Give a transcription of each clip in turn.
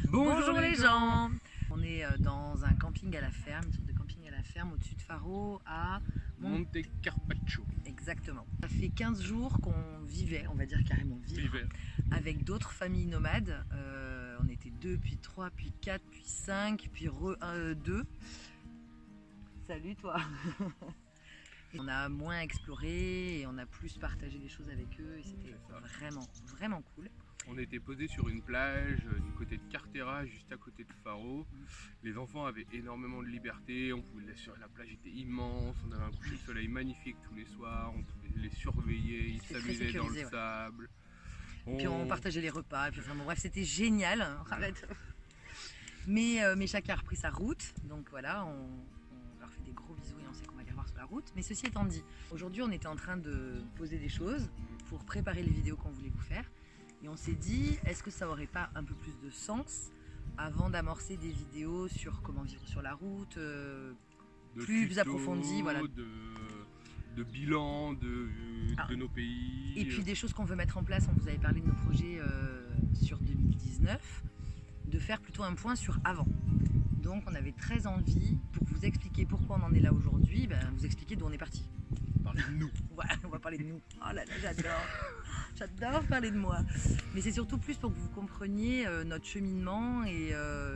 Bonjour les gens. On est dans un camping à la ferme, une sorte de camping à la ferme au-dessus de Faro à Monte Carpaccio. Exactement. Ça fait 15 jours qu'on vivait, on va dire carrément vivre, avec d'autres familles nomades. On était 2, puis 3, puis 4, puis 5, puis 2. Salut toi. On a moins exploré et on a plus partagé des choses avec eux et c'était vraiment cool. On était posé sur une plage du côté de Cartera, juste à côté de Faro. Les enfants avaient énormément de liberté, la plage était immense, on avait un coucher de soleil magnifique tous les soirs, on pouvait les surveiller, ils s'amusaient dans le sable. Puis on partageait les repas, et puis, bref c'était génial. Arrête. Mais chacun a repris sa route, donc voilà, on leur fait des gros bisous et on sait qu'on va les revoir sur la route. Mais ceci étant dit, aujourd'hui on était en train de poser des choses pour préparer les vidéos qu'on voulait vous faire. Et on s'est dit, est-ce que ça aurait pas un peu plus de sens avant d'amorcer des vidéos sur comment vivre sur la route, plus approfondies, voilà. De bilan de nos pays. Et puis des choses qu'on veut mettre en place, on vous avait parlé de nos projets sur 2019, de faire plutôt un point sur avant. Donc on avait très envie, pour vous expliquer pourquoi on en est là aujourd'hui, vous expliquer d'où on est parti. Parler de nous. Ouais, on va parler de nous. Oh là là, j'adore parler de moi. Mais c'est surtout plus pour que vous compreniez notre cheminement et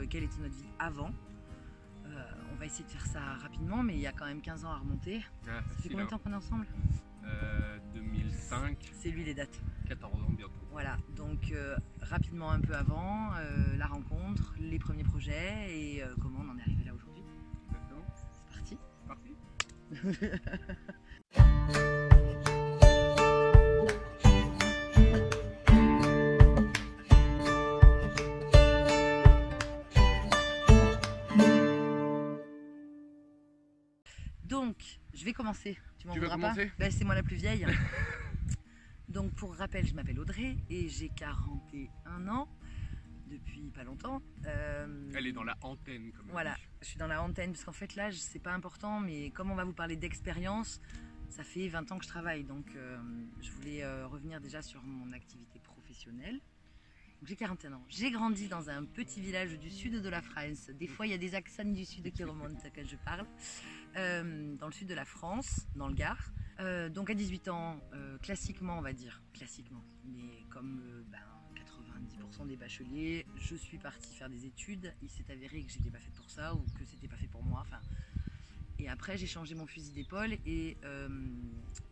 quelle était notre vie avant. On va essayer de faire ça rapidement, mais il y a quand même 15 ans à remonter. Ah, ça fait combien de temps qu'on est ensemble 2005. C'est lui les dates. 14 ans bientôt. Voilà, donc rapidement un peu avant, la rencontre, les premiers projets et comment on en est arrivé là aujourd'hui. Exactement. C'est parti. C'est parti. Donc, je vais commencer. Tu m'en veux voudras pas? commencer? C'est moi la plus vieille. Donc, pour rappel, je m'appelle Audrey et j'ai 41 ans depuis pas longtemps. Elle est dans la antenne, comme voilà, je suis dans la antenne parce qu'en fait, l'âge, c'est pas important, mais comme on va vous parler d'expérience, ça fait 20 ans que je travaille. Donc, je voulais revenir déjà sur mon activité professionnelle. J'ai 41 ans. J'ai grandi dans un petit village du sud de la France. Des fois, il y a des accents du sud qui remontent quand je parle. Dans le sud de la France, dans le Gard. Donc à 18 ans, classiquement, on va dire, mais comme 90% des bacheliers, je suis partie faire des études. Il s'est avéré que j'étais pas faite pour ça ou que c'était pas fait pour moi. Et après, j'ai changé mon fusil d'épaule et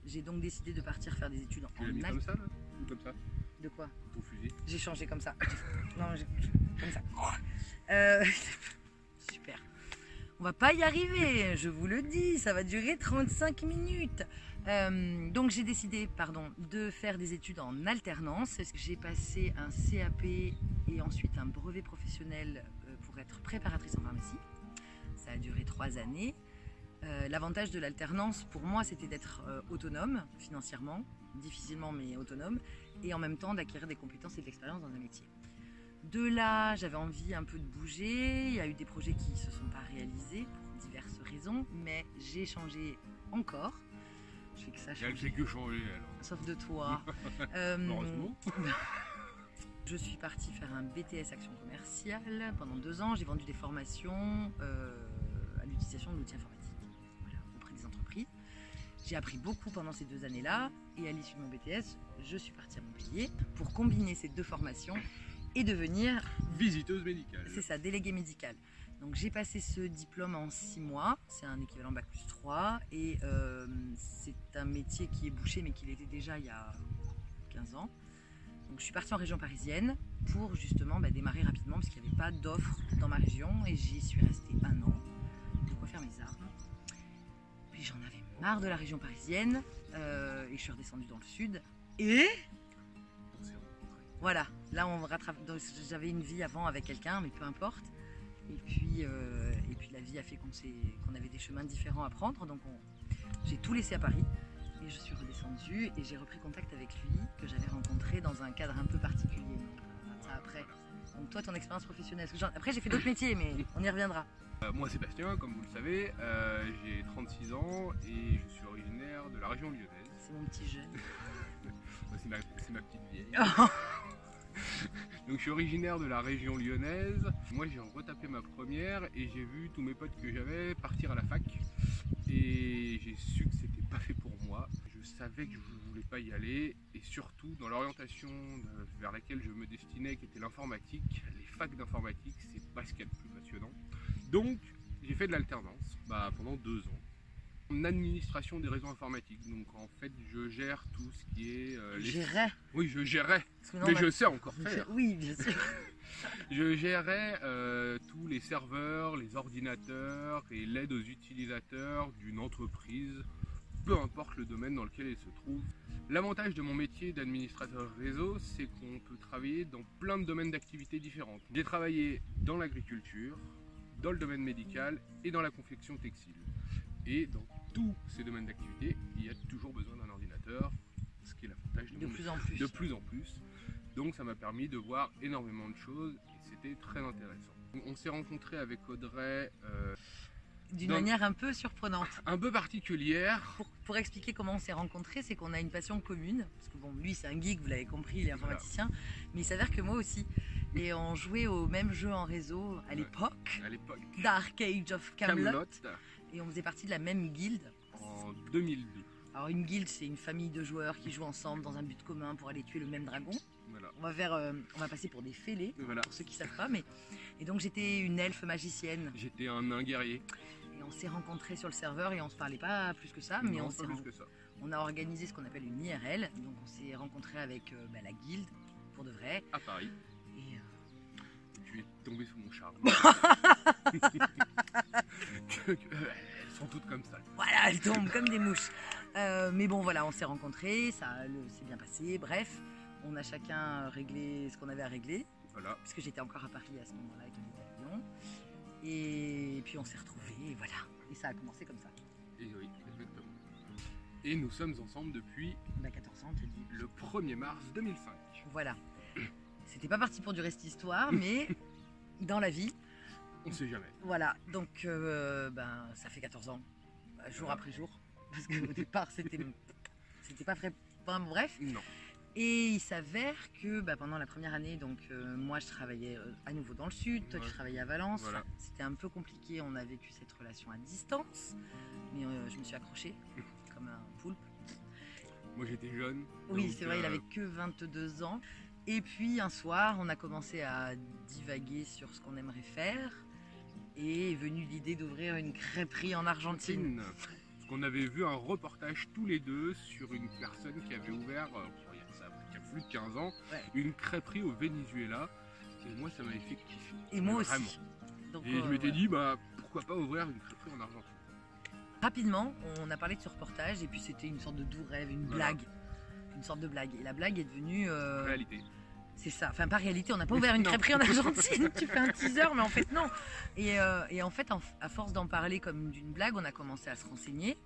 j'ai donc décidé de partir faire des études en Tu l'as mis comme ça là ou comme ça? De quoi? Ton fusil. J'ai changé comme ça. Non, comme ça. Super. On va pas y arriver, je vous le dis, ça va durer 35 minutes. Donc j'ai décidé de faire des études en alternance. J'ai passé un CAP et ensuite un brevet professionnel pour être préparatrice en pharmacie. Ça a duré 3 années. L'avantage de l'alternance pour moi c'était d'être autonome financièrement, difficilement mais autonome, et en même temps d'acquérir des compétences et de l'expérience dans un métier. De là, j'avais envie un peu de bouger, il y a eu des projets qui ne se sont pas réalisés pour diverses raisons, mais j'ai changé encore. Je fais que ça changer. Elle fait que changer alors. Sauf de toi. Heureusement. Je suis partie faire un BTS Action Commerciale pendant 2 ans. J'ai vendu des formations à l'utilisation de l'outil informatique auprès des entreprises. J'ai appris beaucoup pendant ces 2 années-là et à l'issue de mon BTS, je suis partie à Montpellier pour combiner ces 2 formations et devenir visiteuse médicale. C'est ça, déléguée médicale. Donc j'ai passé ce diplôme en 6 mois, c'est un équivalent Bac+3 et c'est un métier qui est bouché mais qui l'était déjà il y a 15 ans. Donc je suis partie en région parisienne pour justement démarrer rapidement parce qu'il n'y avait pas d'offres dans ma région et j'y suis restée 1 an pour refaire mes armes. Puis j'en avais marre de la région parisienne et je suis redescendue dans le sud et voilà, là on rattrape. J'avais une vie avant avec quelqu'un, mais peu importe. Et puis la vie a fait qu'on avait des chemins différents à prendre. Donc j'ai tout laissé à Paris et je suis redescendue et j'ai repris contact avec lui que j'avais rencontré dans un cadre un peu particulier. Donc, ça après. Donc toi, ton expérience professionnelle. Après j'ai fait d'autres métiers, mais on y reviendra. Moi Sébastien, comme vous le savez, j'ai 36 ans et je suis originaire de la région lyonnaise. C'est mon petit jeune. C'est ma petite vieille. Donc je suis originaire de la région lyonnaise. Moi j'ai retapé ma première et j'ai vu tous mes potes que j'avais partir à la fac. Et j'ai su que c'était pas fait pour moi. Je savais que je voulais pas y aller. Et surtout dans l'orientation vers laquelle je me destinais, qui était l'informatique, les facs d'informatique, c'est pas ce qu'il y a de plus passionnant. Donc j'ai fait de l'alternance pendant 2 ans. En administration des réseaux informatiques. Donc en fait je gère tout ce qui est... Gérais. Oui, je gérais. Non, Mais je sais encore faire. Oui, bien sûr. Je gérais tous les serveurs, les ordinateurs et l'aide aux utilisateurs d'une entreprise, peu importe le domaine dans lequel elle se trouve. L'avantage de mon métier d'administrateur réseau, c'est qu'on peut travailler dans plein de domaines d'activités différentes. J'ai travaillé dans l'agriculture, dans le domaine médical et dans la confection textile. Et dans tous ces domaines d'activité, il y a toujours besoin d'un ordinateur, ce qui est l'avantage de mon métier. De plus en plus. Donc ça m'a permis de voir énormément de choses et c'était très intéressant. On s'est rencontrés avec Audrey d'une manière un peu surprenante. Un peu particulière. Pour expliquer comment on s'est rencontrés, c'est qu'on a une passion commune. Parce que bon, lui c'est un geek, vous l'avez compris, il est informaticien. Voilà. Mais il s'avère que moi aussi. Et on jouait au même jeu en réseau à l'époque. Dark Age of Camelot. Et on faisait partie de la même guilde. En 2002. Alors une guilde, c'est une famille de joueurs qui jouent ensemble dans un but commun pour aller tuer le même dragon. Voilà. On va passer pour des fêlés, voilà. Pour ceux qui ne savent pas. Et donc j'étais une elfe magicienne. J'étais un nain guerrier. Et on s'est rencontrés sur le serveur et on se parlait pas plus que ça. Non, mais on a organisé ce qu'on appelle une IRL. Donc on s'est rencontrés avec la guilde, pour de vrai. À Paris. Et tu es tombé sous mon charme. Elles sont toutes comme ça. Voilà, elles tombent comme des mouches. Mais bon, voilà, on s'est rencontrés, ça s'est bien passé. Bref, on a chacun réglé ce qu'on avait à régler. Voilà. Puisque j'étais encore à Paris à ce moment-là et toi t'étais à Lyon. Et puis on s'est retrouvés, et voilà. Et ça a commencé comme ça. Et oui, exactement. Et nous sommes ensemble depuis 14 ans, t'as dit. Le 1er mars 2005. Voilà. C'était pas parti pour durer cette histoire, mais dans la vie. On sait jamais. Voilà, donc ça fait 14 ans, jour après jour. Parce qu'au départ, c'était pas très. Enfin, bref. Non. Et il s'avère que pendant la première année, donc moi je travaillais à nouveau dans le sud, toi tu travaillais à Valence. Voilà. Enfin, c'était un peu compliqué, on a vécu cette relation à distance, mais je me suis accrochée comme un poulpe. Moi j'étais jeune. Oui, c'est vrai, il avait que 22 ans. Et puis un soir, on a commencé à divaguer sur ce qu'on aimerait faire. Et est venue l'idée d'ouvrir une crêperie en Argentine. Parce qu'on avait vu un reportage tous les deux sur une personne qui avait ouvert, il y a plus de 15 ans, une crêperie au Venezuela. Et moi, ça m'avait fait kiffer. Et moi vraiment. aussi. Donc, et je m'étais dit, pourquoi pas ouvrir une crêperie en Argentine. Rapidement, on a parlé de ce reportage et puis c'était une sorte de doux rêve, une blague. Une sorte de blague. Et la blague est devenue... réalité. C'est ça, enfin pas réalité, on n'a pas ouvert une crêperie en Argentine, tu fais un teaser mais en fait non. Et en fait, à force d'en parler comme d'une blague, on a commencé à se renseigner.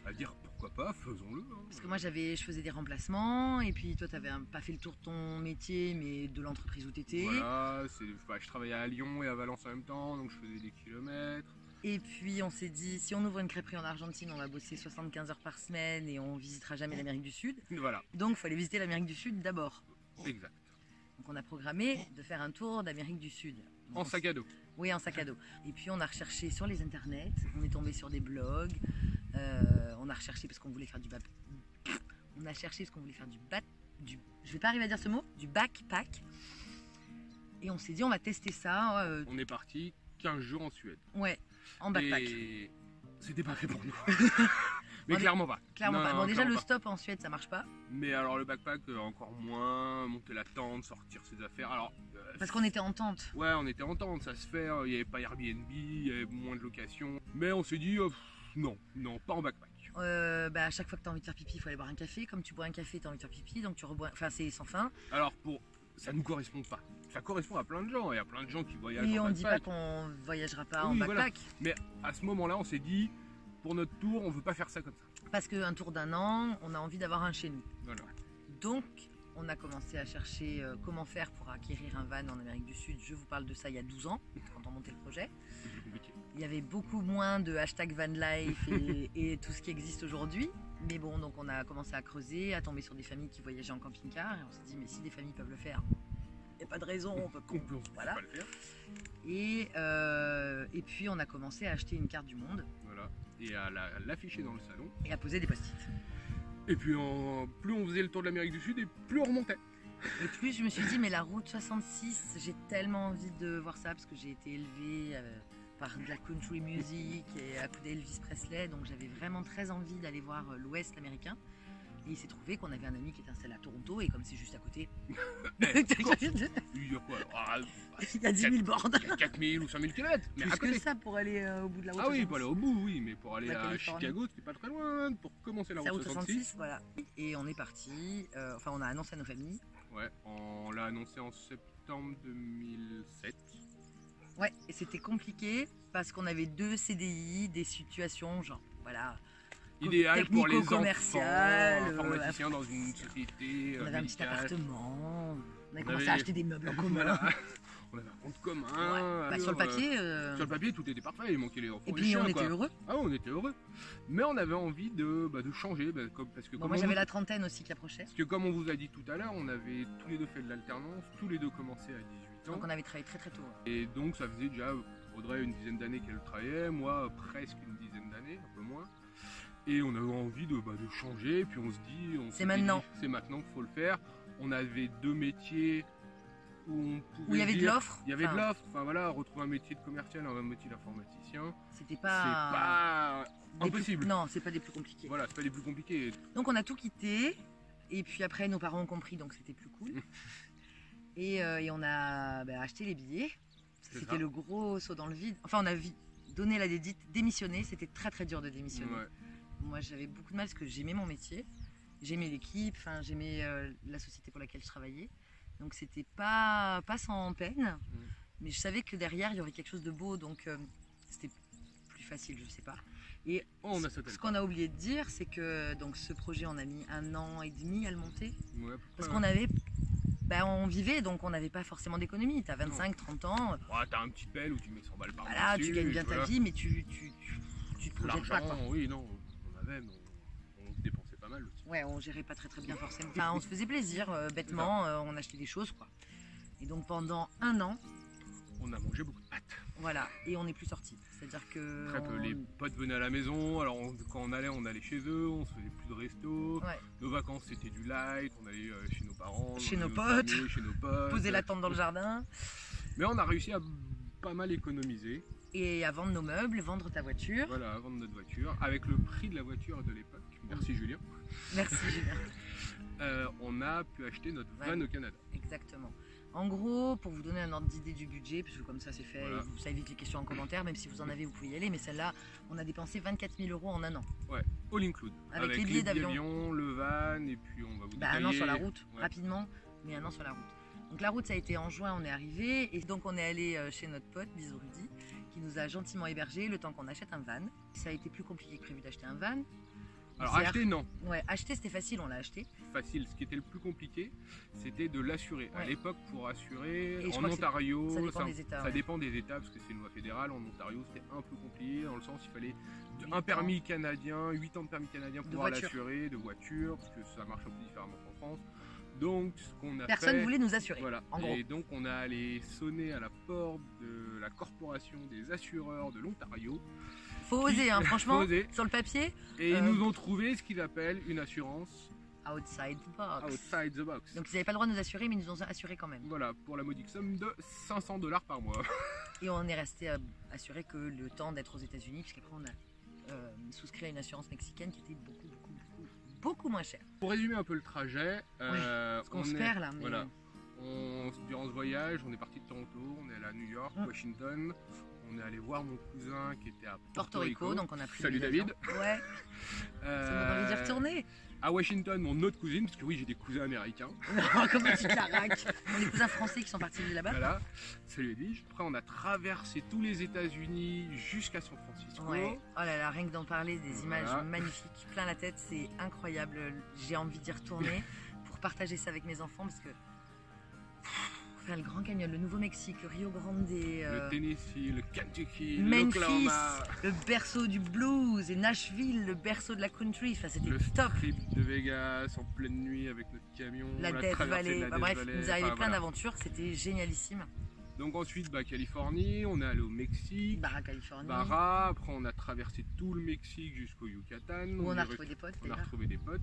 À dire pourquoi pas, faisons-le. Hein. Parce que moi je faisais des remplacements et puis toi tu n'avais pas fait le tour de ton métier mais de l'entreprise où tu étais. Voilà, je travaillais à Lyon et à Valence en même temps, donc je faisais des kilomètres. Et puis on s'est dit, si on ouvre une crêperie en Argentine, on va bosser 75 heures par semaine et on visitera jamais l'Amérique du Sud. Voilà. Donc il faut aller visiter l'Amérique du Sud d'abord. Exact. Donc on a programmé de faire un tour d'Amérique du Sud. En sac à dos. Oui, en sac à dos. Et puis on a recherché sur les internets, on est tombé sur des blogs, on a recherché parce qu'on voulait faire je vais pas arriver à dire ce mot, du backpack. Et on s'est dit on va tester ça. On est parti 15 jours en Suède. Ouais, en backpack. Et c'était pas fait pour nous. Mais clairement pas. Clairement pas. Bon, déjà le stop en Suède ça marche pas. Mais alors le backpack encore moins, monter la tente, sortir ses affaires. Alors parce qu'on était en tente. Ouais, on était en tente, ça se fait. Il n'y avait pas Airbnb, il y avait moins de location. Mais on s'est dit non, pas en backpack. À chaque fois que tu as envie de faire pipi, il faut aller boire un café. Comme tu bois un café, tu as envie de faire pipi, donc tu rebois. Enfin, c'est sans fin. Alors ça nous correspond pas. Ça correspond à plein de gens. Il y a plein de gens qui voyagent et en backpack. on dit pas qu'on voyagera pas en backpack. Voilà. Mais à ce moment-là, on s'est dit, pour notre tour, on veut pas faire ça comme ça. Parce qu'un tour d'1 an, on a envie d'avoir un chez nous. Voilà. Donc, on a commencé à chercher comment faire pour acquérir un van en Amérique du Sud. Je vous parle de ça il y a 12 ans, quand on montait le projet. Il y avait beaucoup moins de hashtag vanlife et tout ce qui existe aujourd'hui. Mais bon, donc on a commencé à creuser, à tomber sur des familles qui voyageaient en camping-car. Et on s'est dit, mais si des familles peuvent le faire, pas de raison, on peut voilà. Pas le faire. Et puis on a commencé à acheter une carte du monde. Voilà, et à l'afficher dans le salon. Et à poser des post-it. Et puis plus on faisait le tour de l'Amérique du Sud et plus on remontait. Et plus je me suis dit, mais la route 66, j'ai tellement envie de voir ça parce que j'ai été élevée par de la country music et à coup d'Elvis Presley, donc j'avais vraiment très envie d'aller voir l'Ouest américain. Et il s'est trouvé qu'on avait un ami qui était installé à Toronto et comme c'est juste à côté, Il y a quoi? il y a 10 000 bornes. Il y a 4 000 ou 5 000 km. Mais Plus à côté. que ça pour aller au bout de la route. Ah oui, pour aller au bout, oui, mais pour aller La à Californie. Chicago, c'était pas très loin pour commencer la C'est la route route 66, voilà. Et on est parti, enfin on a annoncé à nos familles. Ouais, on l'a annoncé en septembre 2007. Ouais, et c'était compliqué parce qu'on avait 2 CDI, des situations genre, voilà, Idéal pour les enfants, technico-commerciales, informaticiens dans une société on avait un petit médicale. appartement, on avait commencé à acheter des meubles en commun. Voilà. On avait un compte commun. Ouais. Bah, sur le papier. Sur le papier, tout était parfait, il manquait les enfants. Et puis on était heureux. Ah, on était heureux. Mais on avait envie de changer. Parce que moi j'avais la trentaine aussi qui approchait. Parce que comme on vous a dit tout à l'heure, on avait tous les deux fait de l'alternance, tous les deux commencé à 18 ans. Donc on avait travaillé très très tôt. Et donc ça faisait déjà, Audrey, une dizaine d'années qu'elle travaillait, moi presque une dizaine d'années, un peu moins. Et on avait envie de changer, puis on se dit... C'est maintenant. C'est maintenant qu'il faut le faire. On avait 2 métiers où on pouvait... Où il y avait de l'offre. Il y avait de l'offre, enfin voilà, retrouver un métier de commercial, un métier d'informaticien. C'était pas... impossible. Non, c'est pas des plus compliqués. Voilà, c'est pas des plus compliqués. Donc on a tout quitté, et puis après nos parents ont compris, donc c'était plus cool. Et on a acheté les billets. C'était le gros saut dans le vide. Enfin, on a donné la démissionner. C'était très très dur de démissionner. Ouais. Moi, j'avais beaucoup de mal parce que j'aimais mon métier, j'aimais l'équipe, j'aimais la société pour laquelle je travaillais. Donc c'était pas sans peine, mais je savais que derrière il y aurait quelque chose de beau, donc c'était plus facile, je sais pas. Et ce qu'on a oublié de dire, c'est que donc ce projet, on a mis 1 an et demi à le monter, parce qu'on avait, on vivait, donc on n'avait pas forcément d'économie. T'as 25, 30 ans. Ouais, t'as un petit pelle où tu mets 100 balles par mois. Voilà, tu gagnes bien ta vie, mais tu te projettes pas, quoi. Oui, non, on avait, mais on dépensait pas mal aussi. Ouais, on gérait pas très très bien forcément. Enfin, on se faisait plaisir, bêtement, on achetait des choses, quoi. Et donc pendant 1 an, on a mangé beaucoup de pâtes. Voilà, et on n'est plus sortis. C'est-à-dire que très peu. Les potes venaient à la maison, alors quand on allait chez eux, on se faisait plus de resto. Ouais. Nos vacances c'était du light, on allait chez nos parents, chez nos potes, familles, chez nos potes, poser la tente dans le jardin. Mais on a réussi à pas mal économiser. Et à vendre nos meubles, vendre ta voiture. Voilà, à vendre notre voiture, avec le prix de la voiture de l'époque. Merci Julien. Merci Julien. On a pu acheter notre van au Canada. Exactement. En gros, pour vous donner un ordre d'idée du budget, parce que comme ça c'est fait, voilà. Ça évite les questions en commentaire, même si vous en avez, vous pouvez y aller, mais celle-là, on a dépensé 24 000 € en 1 an. Ouais, all include. Avec les billets d'avion, le van, et puis on va vous détailler. 1 an sur la route, rapidement, mais 1 an sur la route. Donc la route, ça a été en juin, on est arrivé, et donc on est allé chez notre pote, bisous Rudy, qui nous a gentiment hébergés le temps qu'on achète un van. Ça a été plus compliqué que prévu d'acheter un van. Alors acheter, non. Ouais, acheter c'était facile, on l'a acheté. Facile, ce qui était le plus compliqué, c'était de l'assurer. Ouais. À l'époque, pour assurer, en Ontario, ça dépend des États. Ça dépend des États, parce que c'est une loi fédérale. En Ontario, c'était un peu compliqué, dans le sens il fallait un permis canadien, 8 ans de permis canadien pour pouvoir l'assurer, de voiture, parce que ça marche un peu différemment qu'en France. Donc, ce qu'on a Personne voulait nous assurer. Voilà. En gros. Et donc, on a allé sonner à la porte de la corporation des assureurs de l'Ontario. Faut oser, hein, franchement, sur le papier. Et ils nous ont trouvé ce qu'ils appellent une assurance outside the box. Outside the box. Donc ils n'avaient pas le droit de nous assurer, mais ils nous ont assuré quand même. Voilà, pour la modique somme de 500 $ par mois. Et on est resté assuré que le temps d'être aux États-Unis, puisqu'après on a souscrit à une assurance mexicaine qui était beaucoup moins chère. Pour résumer un peu le trajet, parce qu'on se perd là. Mais... Voilà. Durant ce voyage, on est parti de Toronto, on est allé à New York, Washington. On est allé voir mon cousin qui était à Porto Rico, donc on a pris. Salut David. Ouais. Ça m'a envie d'y retourner. À Washington, mon autre cousine, parce que oui, j'ai des cousins américains. Comment tu claraques? On a des cousins français qui sont partis là-bas. Voilà, salut Edwige. Après, on a traversé tous les États-Unis jusqu'à San Francisco. Ouais. Oh là là, rien que d'en parler, des images magnifiques, plein la tête, c'est incroyable. J'ai envie d'y retourner pour partager ça avec mes enfants parce que Enfin, le Grand Canyon, le Nouveau-Mexique, le Rio Grande, Le Tennessee, le Kentucky, Memphis, l'Oklahoma, le berceau du blues, et Nashville, le berceau de la country. Enfin, c'était le top. strip de Vegas en pleine nuit avec notre camion, La Death traversée de Valley. la Bah, Death bref, Valley. il nous arrivait Enfin, plein voilà. d'aventures, c'était génialissime. Donc ensuite, Californie, on est allé au Mexique, Barra, Californie, Barra, après on a traversé tout le Mexique jusqu'au Yucatan. où on est a retrouvé des potes. On a déjà. retrouvé des potes.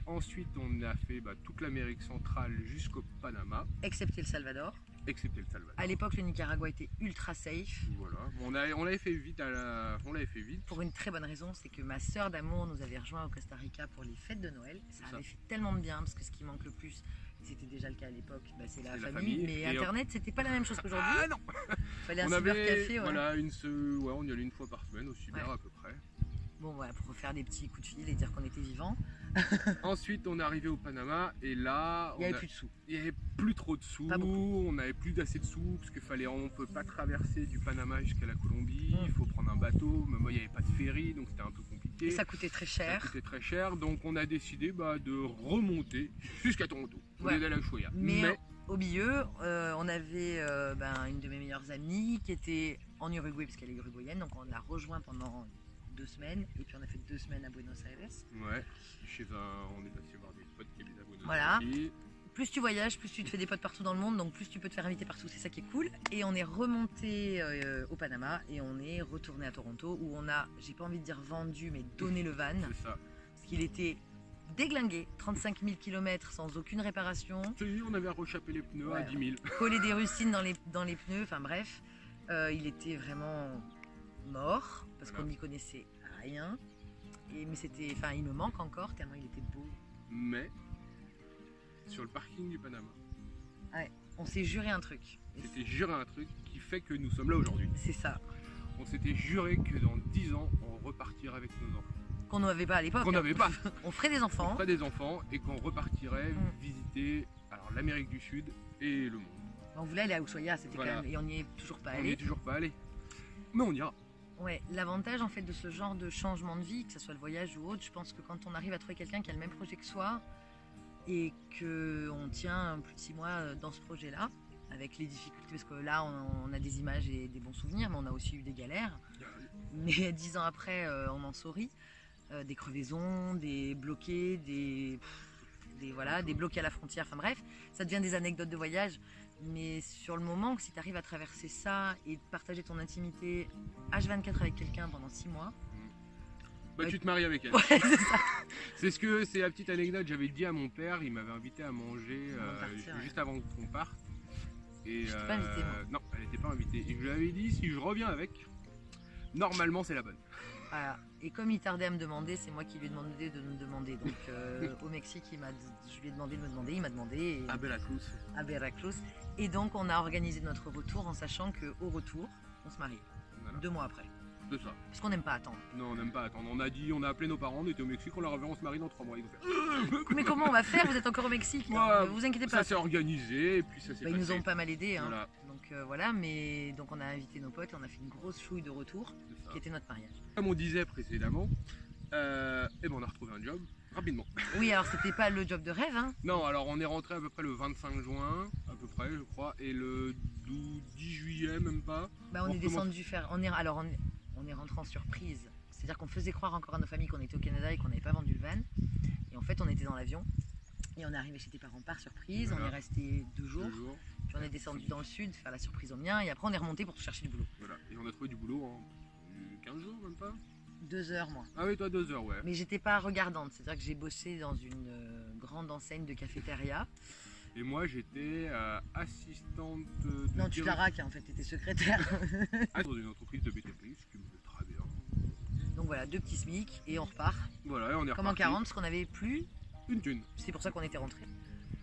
Ensuite, on a fait toute l'Amérique centrale jusqu'au Panama, Excepté le Salvador. excepté le Salvador. À l'époque, le Nicaragua était ultra safe. Voilà, on l'avait fait vite. On l'avait fait vite. Pour une très bonne raison, c'est que ma sœur d'amour nous avait rejoint au Costa Rica pour les fêtes de Noël. Ça ça. avait fait tellement de bien, parce que ce qui manque le plus, et c'était déjà le cas à l'époque, c'est la C'est la famille. famille. Mais Et Internet, c'était pas la même chose qu'aujourd'hui. Ah non. Il fallait un On avait, cybercafé. Ouais. voilà, on y allait une fois par semaine au cyber Ouais. à peu près. Bon, voilà, pour faire des petits coups de fil et dire qu'on était vivants. Ensuite, on est arrivé au Panama et là, Il n'y avait plus de sous. il n'y avait plus trop de sous, Pas beaucoup. on n'avait plus d'assez de sous parce on ne peut pas traverser du Panama jusqu'à la Colombie, Mm. il faut prendre un bateau, mais moi il n'y avait pas de ferry donc c'était un peu compliqué. Et ça coûtait très Ça cher. coûtait très cher, donc on a décidé de remonter jusqu'à Toronto, au Ouais. lieu d'aller à Ushuaia. Mais au milieu, on avait une de mes meilleures amies qui était en Uruguay, parce qu'elle est uruguayenne, donc on l'a rejoint pendant 2 semaines, et puis on a fait 2 semaines à Buenos Aires. Ouais, on est passé voir des potes qui habitent à Buenos Voilà. Aires. Plus tu voyages, plus tu te fais des potes partout dans le monde, donc plus tu peux te faire inviter partout, c'est ça qui est cool. Et on est remonté au Panama et on est retourné à Toronto où on a, j'ai pas envie de dire vendu, mais donné le van, C'est ça. parce qu'il était déglingué, 35 000 km sans aucune réparation, On avait rechappé les pneus à Ouais. 10 000. collé des rustines dans les pneus, enfin bref, il était vraiment mort parce Voilà. qu'on n'y connaissait rien. Mais il me manque encore tellement il était beau. Mais sur le parking du Panama, On s'est juré un truc. Et c'était juré un truc qui fait que nous sommes là aujourd'hui. c'est ça. On s'était juré que dans 10 ans, on repartirait avec nos enfants. Qu'on n'avait pas à l'époque. Qu'on n'avait pas. On ferait des On enfants. ferait des enfants et qu'on repartirait Mm. visiter l'Amérique du Sud et le monde. On voulait aller à Ushuaia, c'était Voilà. quand même, et on n'y est toujours pas On n'y est allé. toujours pas allé. Mais on ira. Ouais, l'avantage en fait de ce genre de changement de vie, que ce soit le voyage ou autre, je pense que quand on arrive à trouver quelqu'un qui a le même projet que soi et qu'on tient plus de 6 mois dans ce projet-là, avec les difficultés, parce que là on a des images et des bons souvenirs, mais on a aussi eu des galères. Mais 10 ans après, on en sourit. Des crevaisons, des bloqués, des bloqués à la frontière, enfin bref, ça devient des anecdotes de voyage. Mais sur le moment, si tu arrives à traverser ça et de partager ton intimité H24 avec quelqu'un pendant 6 mois, Tu te maries avec elle. ouais, c'est ça. C'est la petite anecdote. J'avais dit à mon père, il m'avait invité à manger Avant de partir, juste avant qu'on parte. Et Je t'ai pas invité, moi. non, elle n'était pas invitée. Et je lui avais dit, si je reviens avec, normalement c'est la bonne. Voilà. Et comme il tardait à me demander, c'est moi qui lui ai demandé de me demander. Donc au Mexique, je lui ai demandé de me demander, il m'a demandé. Et- À Veracruz. à Veracruz. Et donc on a organisé notre retour en sachant qu'au retour, on se marie. Voilà, 2 mois après. c'est ça. Parce qu'on n'aime pas attendre. Non, on n'aime pas attendre. On a appelé nos parents, on était au Mexique, on leur avait dit on se marie dans 3 mois. Ils ont fait, Mais comment on va faire? Vous êtes encore au Mexique? Non, Ouais, vous inquiétez pas. ça s'est organisé et puis ça s'est Bah, ils passé. nous ont pas mal aidés. Hein. Voilà, Donc voilà, mais donc on a invité nos potes et on a fait une grosse chouille de retour c'est ça. qui était notre mariage. Comme on disait précédemment, on a retrouvé un job rapidement. Oui, alors c'était pas le job de rêve, hein. Non, alors on est rentré à peu près le 25 juin, à peu près, je crois, et le 10 juillet, même pas. Bah, on est recommence. descendu faire. On est rentré en surprise. C'est-à-dire qu'on faisait croire encore à nos familles qu'on était au Canada et qu'on n'avait pas vendu le van. Et en fait, on était dans l'avion. Et on est arrivé chez tes parents par surprise. Voilà. On est resté 2 jours. 2 jours. Puis on est descendu dans le sud faire la surprise au mien. Et après, on est remonté pour chercher du boulot. Voilà. Et on a trouvé du boulot en 15 jours, même pas. 2 heures, moi. Ah oui, toi 2 heures, ouais. Mais j'étais pas regardante. C'est-à-dire que j'ai bossé dans une grande enseigne de cafétéria. Et moi j'étais assistante de Non, tu te la raques, hein, en fait, t'étais secrétaire. dans une entreprise de BTP, ce qui me fait très bien. Donc voilà, 2 petits SMIC et on repart. Voilà, et on est Comme en reparti. 40, parce qu'on avait plus. Une thune. C'est pour ça qu'on était rentrés.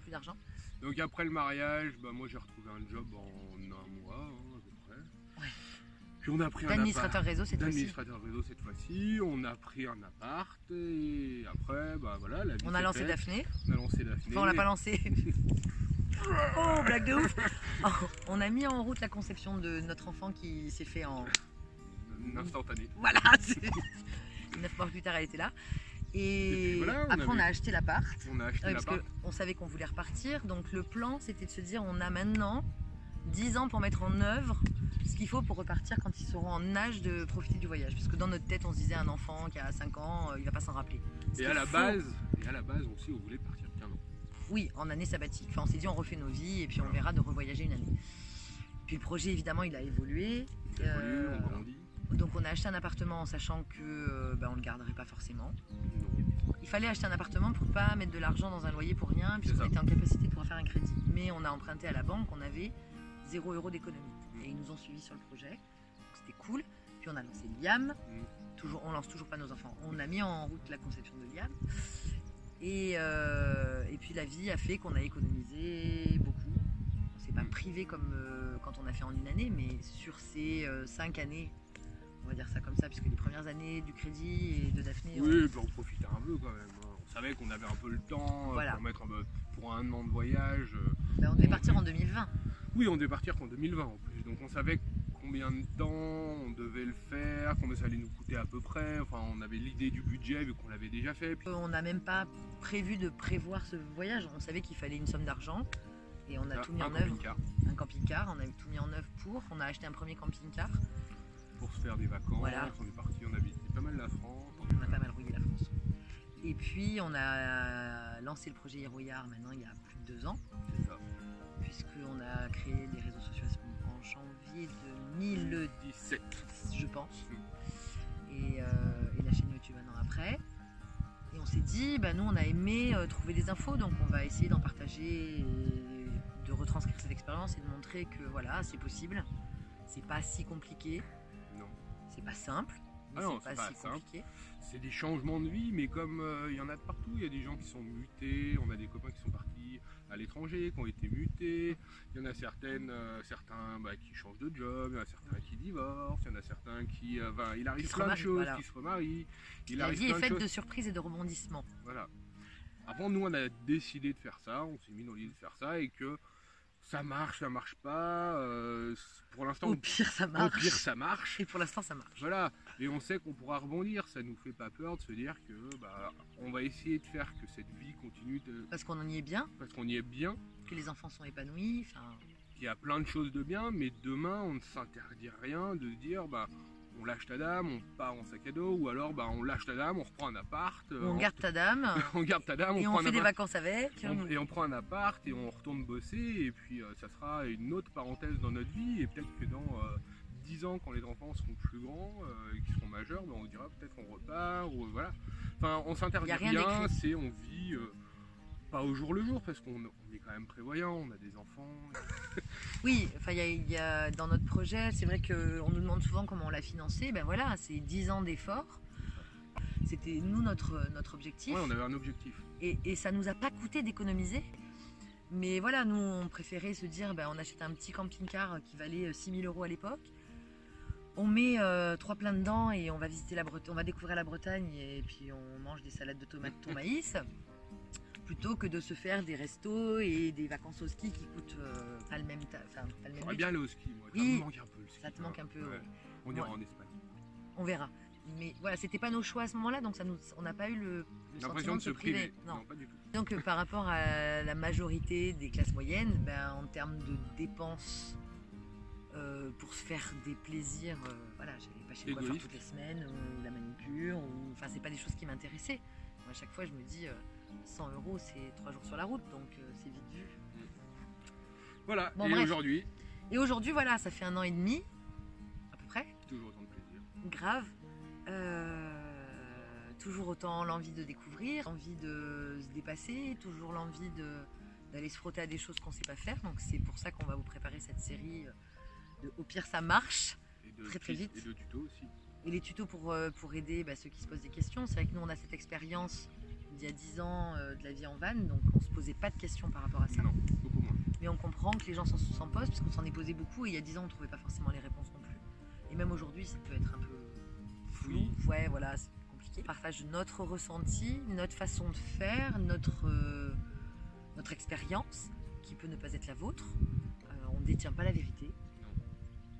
Plus d'argent. Donc après le mariage, moi j'ai retrouvé un job en 1 mois, à peu près. Ouais. Puis on a pris un D'administrateur réseau cette fois-ci. d'administrateur réseau cette fois-ci, on a pris un appart et après voilà la vie On a s'est lancé faite. Daphné. On a lancé Daphné. Enfin, on l'a pas lancé. Oh, blague de ouf. Oh, on a mis en route la conception de notre enfant qui s'est fait en. Instantané. Voilà. 9 mois plus tard, elle était là. Et, puis voilà, après, on a acheté l'appart. On a acheté Parce l'appart. qu'on savait qu'on voulait repartir. Donc le plan, c'était de se dire, on a maintenant 10 ans pour mettre en œuvre ce qu'il faut pour repartir quand ils seront en âge de profiter du voyage. Parce que dans notre tête, on se disait, un enfant qui a 5 ans, il va pas s'en rappeler. Et à la base aussi, on voulait partir qu'un an. Oui, en année sabbatique. Enfin, on s'est dit, on refait nos vies et puis on verra de revoyager une année. Puis le projet, évidemment, il a évolué. On grandit. Donc on a acheté un appartement en sachant que on le garderait pas forcément. Il fallait acheter un appartement pour pas mettre de l'argent dans un loyer pour rien, puisqu'on était en capacité de pouvoir faire un crédit. Mais on a emprunté à la banque, on avait 0 € d'économie. Et ils nous ont suivis sur le projet, donc c'était cool. Puis on a lancé Liam, on lance toujours pas nos enfants. On a mis en route la conception de Liam. Et puis la vie a fait qu'on a économisé beaucoup. On s'est pas privé comme quand on a fait en une année, mais sur ces 5 années, on va dire ça comme ça, puisque les premières années du crédit et de Daphné... Oui, on profitait un peu quand même. On savait qu'on avait un peu le temps pour mettre pour un an de voyage. On devait partir en 2020. Oui, on devait partir qu'en 2020 en plus. Donc on savait combien de temps on devait le faire, combien ça allait nous coûter à peu près. Enfin, on avait l'idée du budget vu qu'on l'avait déjà fait. On n'a même pas prévu de prévoir ce voyage. On savait qu'il fallait une somme d'argent. Et on a tout mis en œuvre. Un camping-car, on a tout mis en œuvre pour. On a acheté un premier camping-car. Pour se faire des vacances, voilà. On est parti, on a visité pas mal la France. On a pas mal rouillé la France. Et puis on a lancé le projet Héroyard maintenant il y a plus de 2 ans. C'est ça. Puisqu'on a créé les réseaux sociaux en janvier 2017, je pense. Et la chaîne YouTube un an après. Et on s'est dit, nous on a aimé trouver des infos, donc on va essayer d'en partager, et de retranscrire cette expérience et de montrer que voilà, c'est possible. C'est pas si compliqué. Non. C'est pas simple. Mais c'est pas si compliqué. C'est des changements de vie, mais comme il y en a de partout, il y a des gens qui sont mutés, on a des copains qui sont partis à l'étranger, qui ont été mutés, il y en a certains qui changent de job, il y en a certains qui divorcent, il y en a certains il arrive plein de choses, qui se remarient. La vie est faite de surprises et de rebondissements. Voilà. Avant, nous, on a décidé de faire ça, on s'est mis dans l'idée de faire ça et que ça marche pas. Pour l'instant, au pire ça marche. Et pour l'instant ça marche. Voilà. Et on sait qu'on pourra rebondir. Ça nous fait pas peur de se dire que on va essayer de faire que cette vie continue. Parce qu'on en y est bien. Parce qu'on y est bien. Que les enfants sont épanouis. Il y a plein de choses de bien, mais demain on ne s'interdit rien de dire on lâche ta dame, on part en sac à dos, ou alors on lâche ta dame, on reprend un appart. On garde ta dame. On garde ta dame, et on fait des vacances avec. Et on prend un appart et on retourne bosser, et puis ça sera une autre parenthèse dans notre vie, et peut-être que dans 10 ans, quand les enfants seront plus grands et qu'ils seront majeurs, on dira peut-être on repart, ou voilà. Enfin, on s'interdit rien, on vit pas au jour le jour, parce qu'on est quand même prévoyant, on a des enfants. Oui, il y a dans notre projet, c'est vrai qu'on nous demande souvent comment on l'a financé. Voilà, c'est 10 ans d'efforts. C'était nous notre objectif. Ouais, on avait un objectif. Et ça nous a pas coûté d'économiser. Mais voilà, nous on préférait se dire, on achète un petit camping-car qui valait 6 000 € à l'époque. On met 3 pleins dedans et on va visiter on va découvrir la Bretagne et puis on mange des salades de tomates, thon, maïs. Plutôt que de se faire des restos et des vacances au ski qui coûtent pas le même J'aimerais bien aller au ski, moi. Oui, ça me manque un peu le ski. Ça te manque un peu. Ouais. On ira en Espagne. On verra. Mais voilà, c'était pas nos choix à ce moment-là, donc on n'a pas eu le sentiment de se priver. Non, pas du tout. Donc par rapport à la majorité des classes moyennes, en termes de dépenses pour se faire des plaisirs, j'allais pas chez le coiffeur toutes les semaines, ou la manucure, c'est pas des choses qui m'intéressaient. Moi, à chaque fois, je me dis... 100 €, c'est 3 jours sur la route, donc c'est vite vu. Voilà, aujourd'hui Et aujourd'hui, voilà, ça fait 1 an et demi, à peu près. Toujours autant de plaisir. Grave. Toujours autant l'envie de découvrir, l'envie de se dépasser, toujours l'envie d'aller se frotter à des choses qu'on ne sait pas faire. Donc c'est pour ça qu'on va vous préparer cette série de Au pire ça marche, très vite. Et de tutos aussi. Et les tutos pour aider ceux qui se posent des questions. C'est vrai que nous, on a cette expérience il y a 10 ans de la vie en van, donc on se posait pas de questions par rapport à ça. Non, beaucoup moins. Mais on comprend que les gens s'en posent, puisqu'on s'en est posé beaucoup, et il y a 10 ans on ne trouvait pas forcément les réponses non plus. Et même aujourd'hui ça peut être un peu flou, ouais voilà, c'est compliqué. On partage notre ressenti, notre façon de faire, notre expérience, qui peut ne pas être la vôtre. On ne détient pas la vérité, non.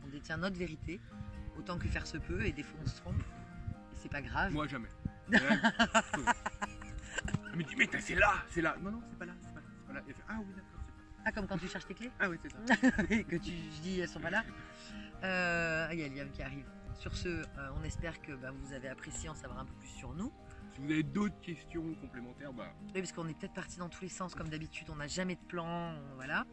On détient notre vérité, autant que faire se peut, et des fois on se trompe, et c'est pas grave. Moi jamais. Elle me dit, mais c'est là, c'est là. Non, non, c'est pas là, c'est pas là, c'est pas là. Et elle fait, ah oui, d'accord, c'est pas là. Ah, comme quand tu cherches tes clés? Ah oui, c'est ça. Et que je dis, elles sont pas là. Il y a Liam qui arrive. Sur ce, on espère que vous avez apprécié en savoir un peu plus sur nous. Si vous avez d'autres questions complémentaires, bah. Oui, parce qu'on est peut-être parti dans tous les sens, comme d'habitude, on n'a jamais de plan, voilà.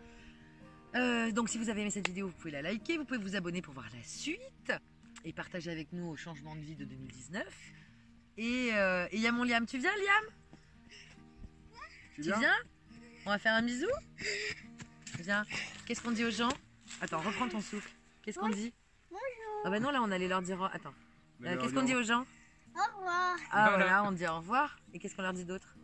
Donc si vous avez aimé cette vidéo, vous pouvez la liker, vous pouvez vous abonner pour voir la suite et partager avec nous au changement de vie de 2019. Et il y a mon Liam. Tu viens, Liam? Tu viens? On va faire un bisou? Viens. Qu'est-ce qu'on dit aux gens? Attends, reprends ton souffle. Qu'est-ce qu'on dit? Bonjour. Ah bah non, là on allait leur dire... Attends. Qu'est-ce qu'on dit aux gens? Au revoir. Ah voilà, on dit au revoir. Et qu'est-ce qu'on leur dit d'autre?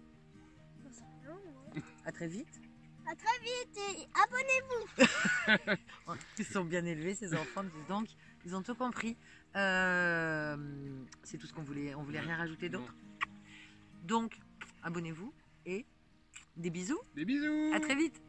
À très vite. À très vite et abonnez-vous. Ils sont bien élevés, ces enfants, dis donc. Ils ont tout compris. C'est tout ce qu'on voulait. On voulait rien rajouter d'autre. Donc, abonnez-vous et des bisous. Des bisous. À très vite.